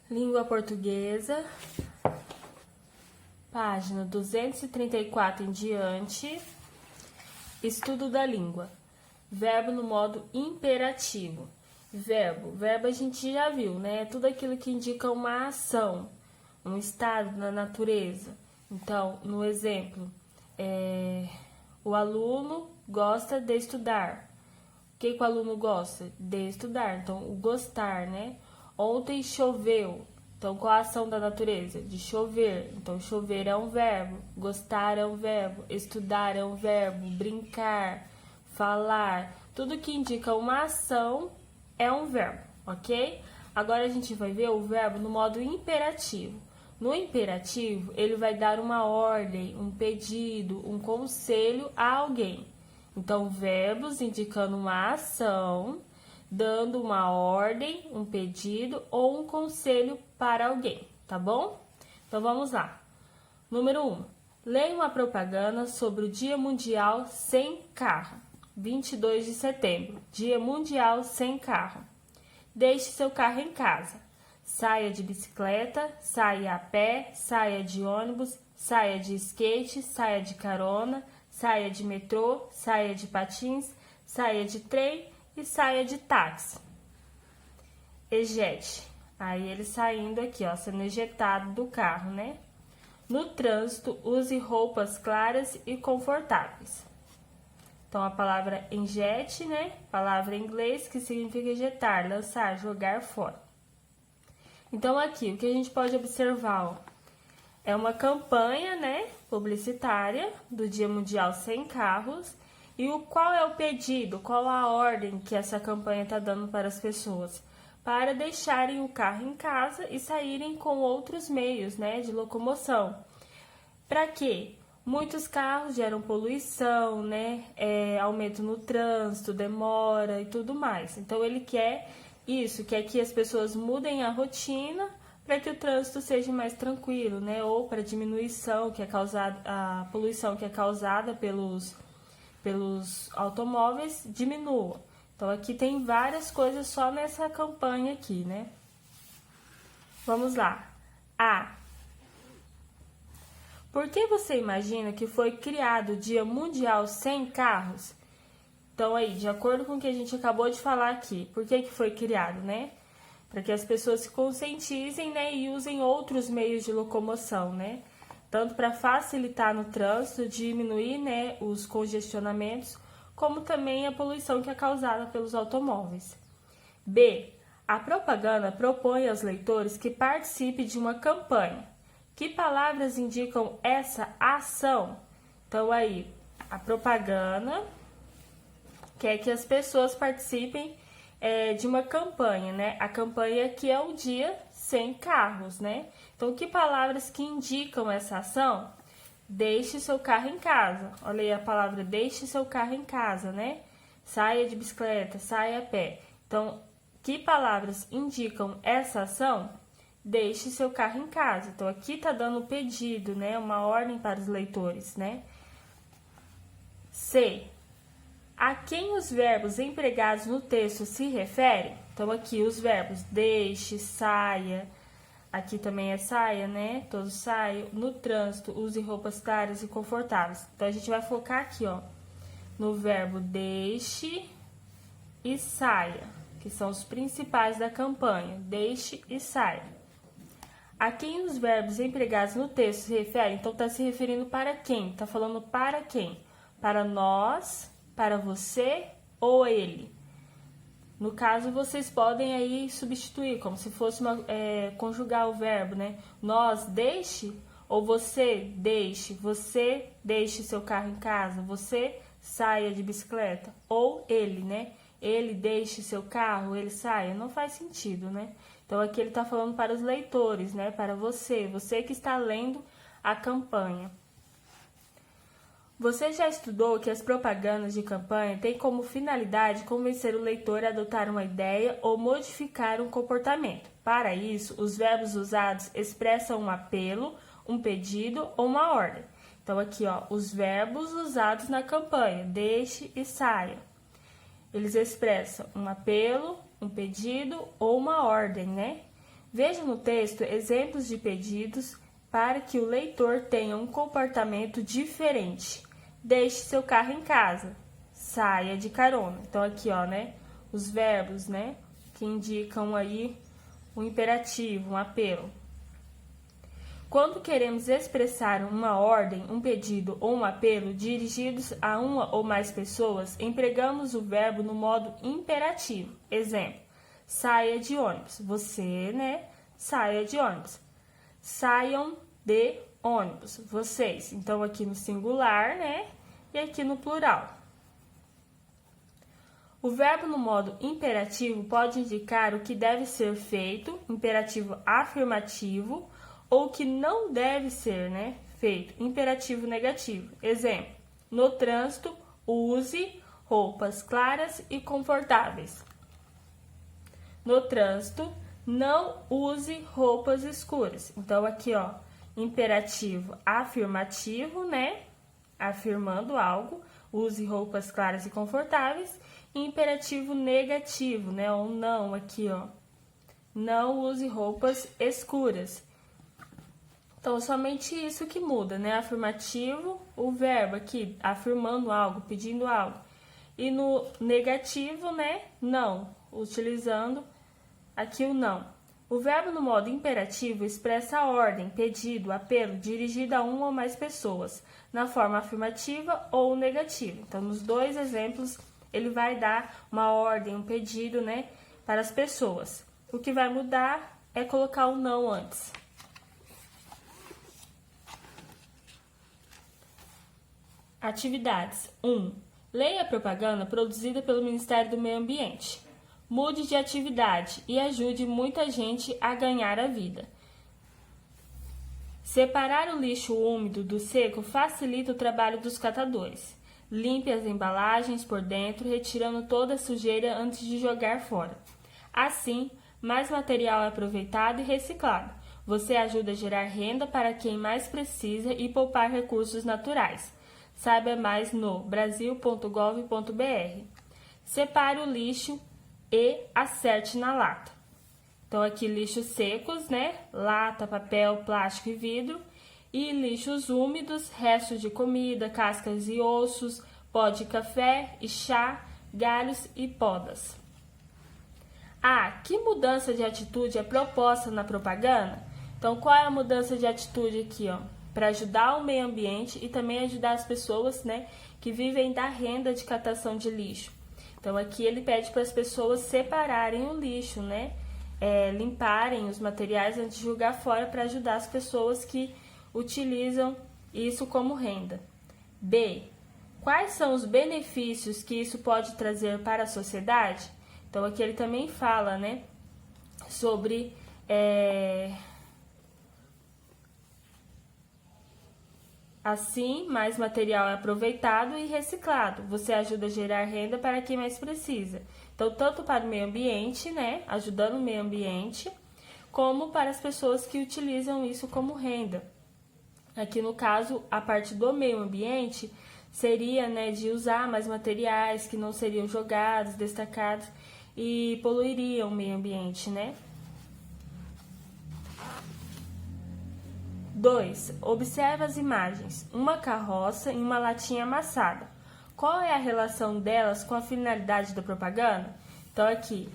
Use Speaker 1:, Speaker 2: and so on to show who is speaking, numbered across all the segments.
Speaker 1: Língua portuguesa, página 234 em diante. Estudo da língua. Verbo no modo imperativo. Verbo a gente já viu, né? Tudo aquilo que indica uma ação, um estado na natureza. Então, no exemplo, o aluno gosta de estudar. O que o aluno gosta? De estudar. Então, o gostar, né? Ontem choveu. Então, qual a ação da natureza? De chover. Então, chover é um verbo, gostar é um verbo, estudar é um verbo, brincar, falar. Tudo que indica uma ação é um verbo, ok? Agora a gente vai ver o verbo no modo imperativo. No imperativo, ele vai dar uma ordem, um pedido, um conselho a alguém. Então, verbos indicando uma ação, dando uma ordem, um pedido ou um conselho para alguém, tá bom? Então vamos lá. Número 1. Leia uma propaganda sobre o Dia Mundial Sem Carro. 22 de setembro, Dia Mundial Sem Carro. Deixe seu carro em casa. Saia de bicicleta, saia a pé, saia de ônibus, saia de skate, saia de carona, saia de metrô, saia de patins, saia de trem e saia de táxi. Ejete. Aí ele saindo aqui, ó, sendo ejetado do carro, né? No trânsito, use roupas claras e confortáveis. Então, a palavra ejete, né? Palavra em inglês que significa ejetar, lançar, jogar fora. Então, aqui, o que a gente pode observar, ó, é uma campanha, né, publicitária do Dia Mundial Sem Carros. E qual é o pedido, qual a ordem que essa campanha está dando para as pessoas? Para deixarem o carro em casa e saírem com outros meios, né, de locomoção. Para quê? Muitos carros geram poluição, né, aumento no trânsito, demora e tudo mais. Então, ele quer isso, quer que as pessoas mudem a rotina para que o trânsito seja mais tranquilo, né, ou para diminuição que é causada, a poluição que é causada pelos automóveis diminua. Então, aqui tem várias coisas só nessa campanha aqui, né? Vamos lá. A. Por que você imagina que foi criado o Dia Mundial Sem Carros? Então, aí, de acordo com o que a gente acabou de falar aqui, por que foi criado, né? Para que as pessoas se conscientizem, né, e usem outros meios de locomoção, né? Tanto para facilitar no trânsito, diminuir, né, os congestionamentos, como também a poluição que é causada pelos automóveis. B. A propaganda propõe aos leitores que participem de uma campanha. Que palavras indicam essa ação? Então, aí, a propaganda quer que as pessoas participem de uma campanha, né? A campanha que é o Dia Sem Carros, né? Então, que palavras que indicam essa ação? Deixe seu carro em casa. Olha aí a palavra deixe seu carro em casa, né? Saia de bicicleta, saia a pé. Então, que palavras indicam essa ação? Deixe seu carro em casa. Então, aqui tá dando um pedido, né? Uma ordem para os leitores, né? C. A quem os verbos empregados no texto se referem? Então, aqui os verbos deixe, saia, aqui também é saia, né? Todos saiam. No trânsito, use roupas claras e confortáveis. Então, a gente vai focar aqui, ó, no verbo deixe e saia, que são os principais da campanha. Deixe e saia. A quem os verbos empregados no texto se referem? Então, está se referindo para quem? Está falando para quem? Para nós, para você ou ele. No caso, vocês podem aí substituir, como se fosse conjugar o verbo, né? Nós deixe ou você deixe seu carro em casa, você saia de bicicleta. Ou ele, né? Ele deixe seu carro, ele saia. Não faz sentido, né? Então, aqui ele está falando para os leitores, né? Para você que está lendo a campanha. Você já estudou que as propagandas de campanha têm como finalidade convencer o leitor a adotar uma ideia ou modificar um comportamento. Para isso, os verbos usados expressam um apelo, um pedido ou uma ordem. Então, aqui, ó, os verbos usados na campanha, deixe e saia. Eles expressam um apelo, um pedido ou uma ordem, né? Veja no texto exemplos de pedidos para que o leitor tenha um comportamento diferente. Deixe seu carro em casa. Saia de carona. Então aqui, ó, né, os verbos, né, que indicam aí um imperativo, um apelo. Quando queremos expressar uma ordem, um pedido ou um apelo dirigidos a uma ou mais pessoas, empregamos o verbo no modo imperativo. Exemplo: saia de ônibus. Você, né, saia de ônibus. Saiam de ônibus. Vocês. Então aqui no singular, né, e aqui no plural. O verbo no modo imperativo pode indicar o que deve ser feito, imperativo afirmativo, ou que não deve ser, né, feito, imperativo negativo. Exemplo: no trânsito, use roupas claras e confortáveis. No trânsito, não use roupas escuras. Então aqui, ó, imperativo afirmativo, né, afirmando algo, use roupas claras e confortáveis. E imperativo negativo, né, ou não, aqui, ó, não use roupas escuras. Então, somente isso que muda, né? Afirmativo, o verbo aqui, afirmando algo, pedindo algo. E no negativo, né? Não, utilizando aqui o não. O verbo no modo imperativo expressa a ordem, pedido, apelo, dirigido a uma ou mais pessoas, na forma afirmativa ou negativa. Então, nos dois exemplos, ele vai dar uma ordem, um pedido, né, para as pessoas. O que vai mudar é colocar o não antes. Atividades. 1. Leia a propaganda produzida pelo Ministério do Meio Ambiente. Mude de atividade e ajude muita gente a ganhar a vida. Separar o lixo úmido do seco facilita o trabalho dos catadores. Limpe as embalagens por dentro, retirando toda a sujeira antes de jogar fora. Assim, mais material é aproveitado e reciclado. Você ajuda a gerar renda para quem mais precisa e poupar recursos naturais. Saiba mais no brasil.gov.br. Separe o lixo e acerte na lata. Então, aqui lixos secos, né? Lata, papel, plástico e vidro. E lixos úmidos, restos de comida, cascas e ossos, pó de café e chá, galhos e podas. Que mudança de atitude é proposta na propaganda? Então, qual é a mudança de atitude aqui, ó? Para ajudar o meio ambiente e também ajudar as pessoas, né, que vivem da renda de catação de lixo. Então, aqui ele pede para as pessoas separarem o lixo, né, limparem os materiais antes de jogar fora para ajudar as pessoas que utilizam isso como renda. B. Quais são os benefícios que isso pode trazer para a sociedade? Então, aqui ele também fala, né, sobre assim, mais material é aproveitado e reciclado. Você ajuda a gerar renda para quem mais precisa. Então, tanto para o meio ambiente, né, ajudando o meio ambiente, como para as pessoas que utilizam isso como renda. Aqui, no caso, a parte do meio ambiente seria, né, de usar mais materiais que não seriam jogados, destacados e poluiriam o meio ambiente, né? 2. Observe as imagens. Uma carroça e uma latinha amassada. Qual é a relação delas com a finalidade da propaganda? Então, aqui,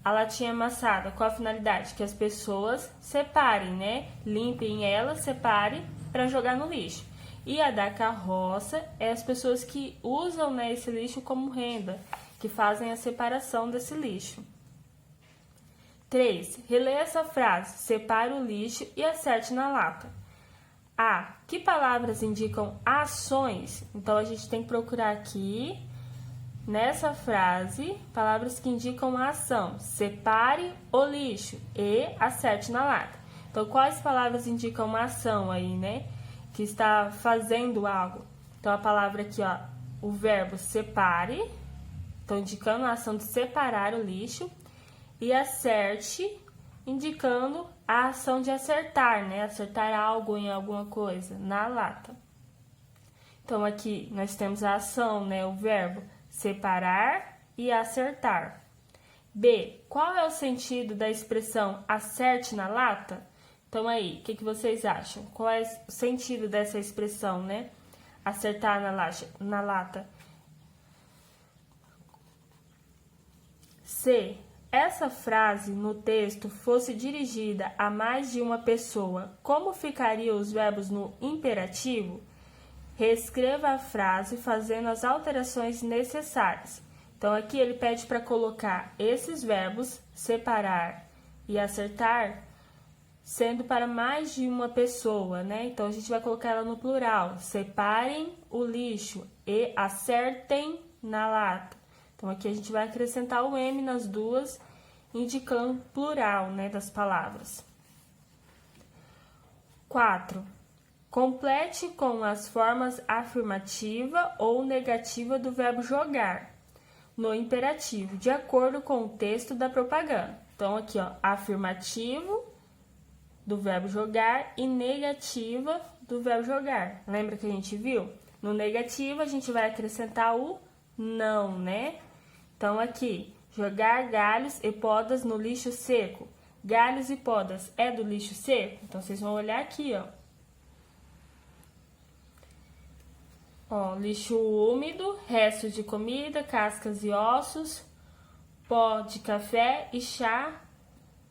Speaker 1: a latinha amassada, qual a finalidade? Que as pessoas separem, né? Limpem ela, separem para jogar no lixo. E a da carroça é as pessoas que usam, né, esse lixo como renda, que fazem a separação desse lixo. 3. Releia essa frase, separe o lixo e acerte na lata. Que palavras indicam ações? Então, a gente tem que procurar aqui, nessa frase, palavras que indicam a ação. Separe o lixo e acerte na lata. Então, quais palavras indicam uma ação aí, né? Que está fazendo algo. Então, a palavra aqui, ó, o verbo separe, então indicando a ação de separar o lixo. E acerte, indicando a ação de acertar, né? Acertar algo em alguma coisa, na lata. Então, aqui nós temos a ação, né? O verbo separar e acertar. B. Qual é o sentido da expressão acerte na lata? Então aí, o que vocês acham? Qual é o sentido dessa expressão, né? Acertar na lata. C. Essa frase no texto fosse dirigida a mais de uma pessoa, como ficariam os verbos no imperativo? Reescreva a frase fazendo as alterações necessárias. Então, aqui ele pede para colocar esses verbos, separar e acertar, sendo para mais de uma pessoa, né? Então, a gente vai colocar ela no plural. Separem o lixo e acertem na lata. Então, aqui a gente vai acrescentar o M nas duas, indicando plural, né, das palavras. 4. Complete com as formas afirmativa ou negativa do verbo jogar no imperativo, de acordo com o texto da propaganda. Então, aqui, ó, afirmativo do verbo jogar e negativa do verbo jogar. Lembra que a gente viu? No negativo, a gente vai acrescentar o não, né? Então, aqui, jogar galhos e podas no lixo seco. Galhos e podas é do lixo seco? Então, vocês vão olhar aqui, ó. Ó, lixo úmido, restos de comida, cascas e ossos, pó de café e chá,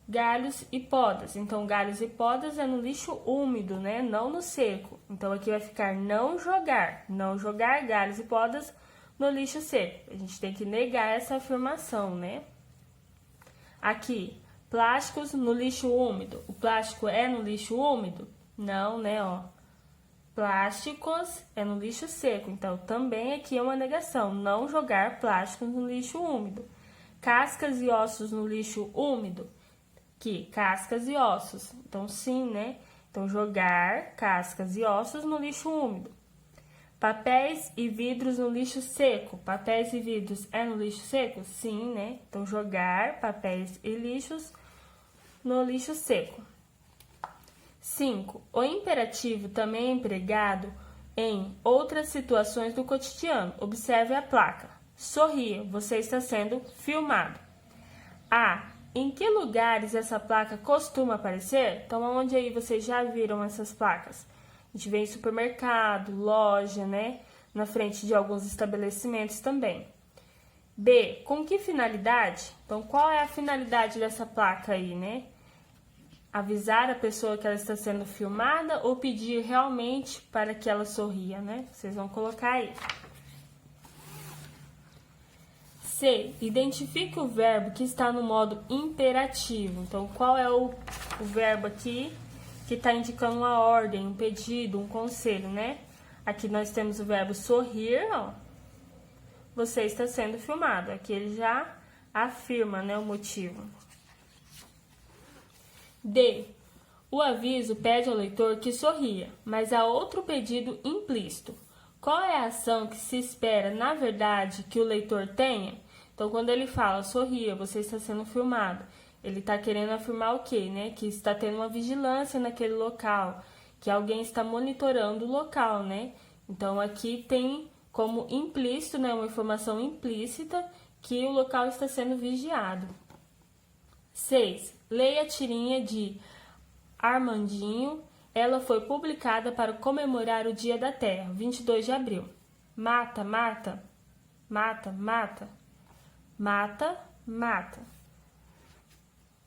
Speaker 1: galhos e podas. Então, galhos e podas é no lixo úmido, né? Não no seco. Então, aqui vai ficar não jogar galhos e podas no lixo seco. A gente tem que negar essa afirmação, né? Aqui, plásticos no lixo úmido. O plástico é no lixo úmido? Não, né, ó. Plásticos é no lixo seco, então também aqui é uma negação, não jogar plásticos no lixo úmido. Cascas e ossos no lixo úmido, que cascas e ossos, então sim, né? Então jogar cascas e ossos no lixo úmido. Papéis e vidros no lixo seco, papéis e vidros é no lixo seco? Sim, né? Então jogar papéis e lixos no lixo seco. 5. O imperativo também é empregado em outras situações do cotidiano. Observe a placa. Sorria, você está sendo filmado. A. Em que lugares essa placa costuma aparecer? Então, onde aí vocês já viram essas placas? A gente vê em supermercado, loja, né? Na frente de alguns estabelecimentos também. B. Com que finalidade? Então, qual é a finalidade dessa placa aí, né? Avisar a pessoa que ela está sendo filmada ou pedir realmente para que ela sorria, né? Vocês vão colocar aí. C. Identifique o verbo que está no modo imperativo. Então, qual é o verbo aqui que está indicando uma ordem, um pedido, um conselho, né? Aqui nós temos o verbo sorrir, ó. Você está sendo filmado. Aqui ele já afirma, né, o motivo. D. O aviso pede ao leitor que sorria, mas há outro pedido implícito. Qual é a ação que se espera, na verdade, que o leitor tenha? Então, quando ele fala sorria, você está sendo filmado, ele está querendo afirmar o quê, né? Que está tendo uma vigilância naquele local, que alguém está monitorando o local, né? Então, aqui tem como implícito, né, uma informação implícita que o local está sendo vigiado. 6. Leia a tirinha de Armandinho. Ela foi publicada para comemorar o Dia da Terra, 22 de abril. Mata, mata, mata, mata, mata, mata.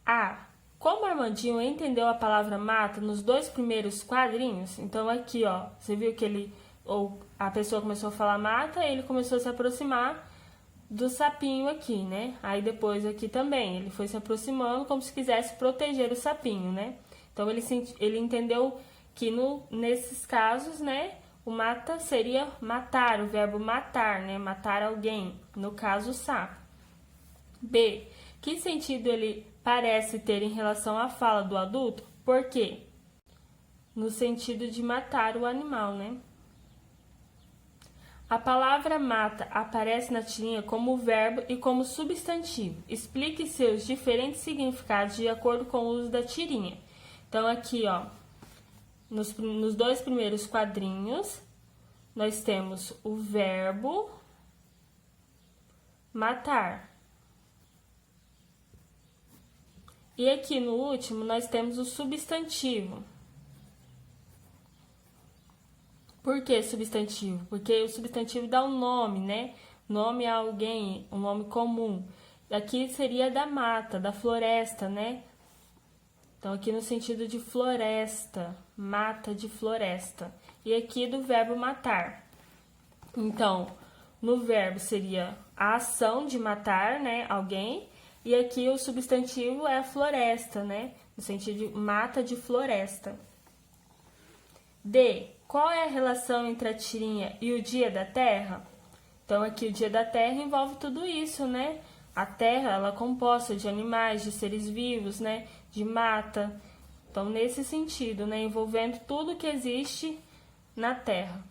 Speaker 1: A. Como Armandinho entendeu a palavra mata nos 2 primeiros quadrinhos, então aqui, ó, você viu que a pessoa começou a falar mata, ele começou a se aproximar do sapinho aqui, né? Aí depois aqui também, ele foi se aproximando como se quisesse proteger o sapinho, né? Então ele entendeu que nesses casos, né, o mata seria matar, o verbo matar, né? Matar alguém, no caso o sapo. B. Que sentido ele parece ter em relação à fala do adulto? Por quê? No sentido de matar o animal, né? A palavra mata aparece na tirinha como verbo e como substantivo. Explique seus diferentes significados de acordo com o uso da tirinha. Então, aqui, ó, nos 2 primeiros quadrinhos, nós temos o verbo matar. E aqui no último nós temos o substantivo. Por que substantivo? Porque o substantivo dá um nome, né? Nome a alguém, um nome comum. Aqui seria da mata, da floresta, né? Então, aqui no sentido de floresta, mata de floresta. E aqui do verbo matar. Então, no verbo seria a ação de matar, né, alguém. E aqui o substantivo é a floresta, né? No sentido de mata de floresta. D. Qual é a relação entre a tirinha e o dia da Terra? Então, aqui o dia da Terra envolve tudo isso, né? A Terra, ela é composta de animais, de seres vivos, né? De mata. Então, nesse sentido, né? Envolvendo tudo que existe na Terra.